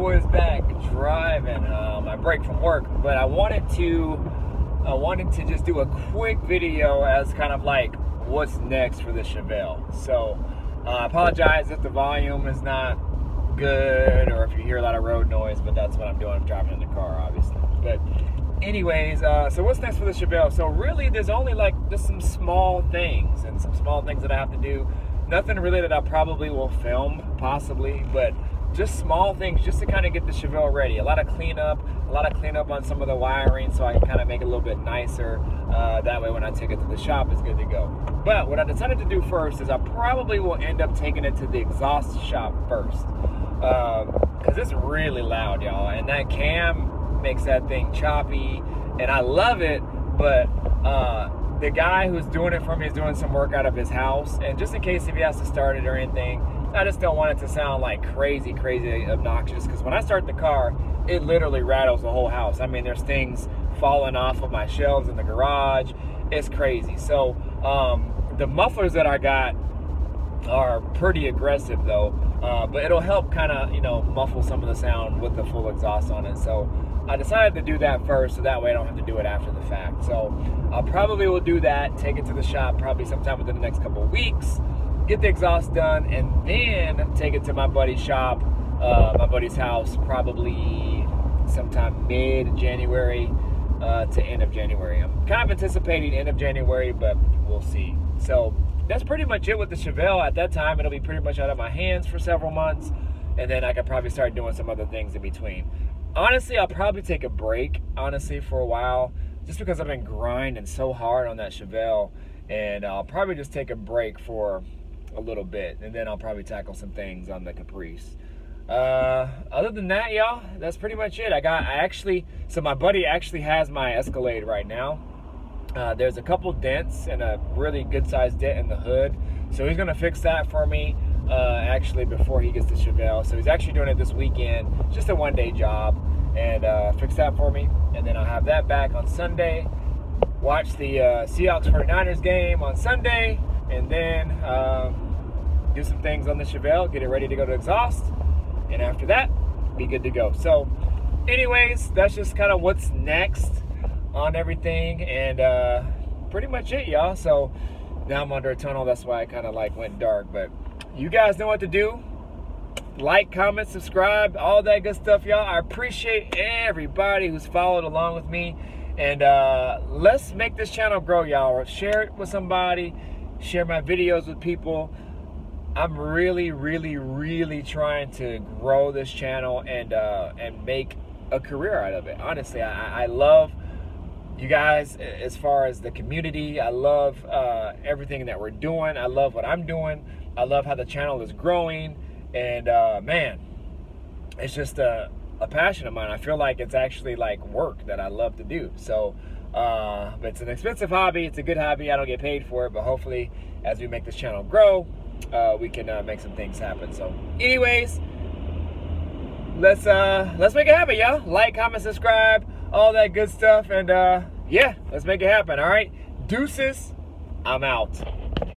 boys back driving my break from work, but I wanted to just do a quick video as kind of like what's next for the Chevelle. So I apologize if the volume is not good or if you hear a lot of road noise, but that's what I'm doing. I'm driving in the car, obviously. But anyways, so what's next for the Chevelle? So really there's only like just some small things that I have to do. Nothing really that I probably will film, possibly, but just small things just to kind of get the Chevelle ready. A lot of cleanup on some of the wiring so I can kind of make it a little bit nicer. That way when I take it to the shop, it's good to go. But what I decided to do first is I probably will end up taking it to the exhaust shop first. Because it's really loud, y'all. And that cam makes that thing choppy. And I love it, but the guy who's doing it for me is doing some work out of his house. And just in case if he has to start it or anything, I just don't want it to sound like crazy obnoxious, because when I start the car, it literally rattles the whole house. I mean, there's things falling off of my shelves in the garage. It's crazy. So the mufflers that I got are pretty aggressive though, but it'll help kind of, you know, muffle some of the sound with the full exhaust on it. So I decided to do that first, so that way I don't have to do it after the fact. So I probably will do that, take it to the shop probably sometime within the next couple of weeks, get the exhaust done, and then take it to my buddy's shop, my buddy's house, probably sometime mid-January to end of January. I'm kind of anticipating end of January, but we'll see. So that's pretty much it with the Chevelle. At that time, it'll be pretty much out of my hands for several months, and then I could probably start doing some other things in between. Honestly, I'll probably take a break, honestly, for a while, just because I've been grinding so hard on that Chevelle, and I'll probably just take a break for a little bit, and then I'll probably tackle some things on the Caprice. Other than that, y'all, that's pretty much it. So my buddy actually has my Escalade right now. There's a couple dents and a really good sized dent in the hood, so he's gonna fix that for me actually before he gets the Chevelle. So he's actually doing it this weekend, just a one-day job, and fix that for me, and then I'll have that back on Sunday, watch the Seahawks 49ers game on Sunday, and then do some things on the Chevelle, get it ready to go to exhaust, and after that, be good to go. So anyways, that's just kind of what's next on everything, and pretty much it, y'all. So now I'm under a tunnel, that's why I kind of like went dark, but you guys know what to do. Like, comment, subscribe, all that good stuff, y'all. I appreciate everybody who's followed along with me, and let's make this channel grow, y'all. Share it with somebody, share my videos with people. I'm really trying to grow this channel and make a career out of it. Honestly, I love you guys as far as the community. I love everything that we're doing. I love what I'm doing. I love how the channel is growing, and man, it's just a passion of mine. I feel like it's actually like work that I love to do. So but it's an expensive hobby. It's a good hobby. I don't get paid for it, but hopefully as we make this channel grow, we can make some things happen. So anyways, let's make it happen, y'all. Like, comment, subscribe, all that good stuff, and yeah, let's make it happen. All right, deuces, I'm out.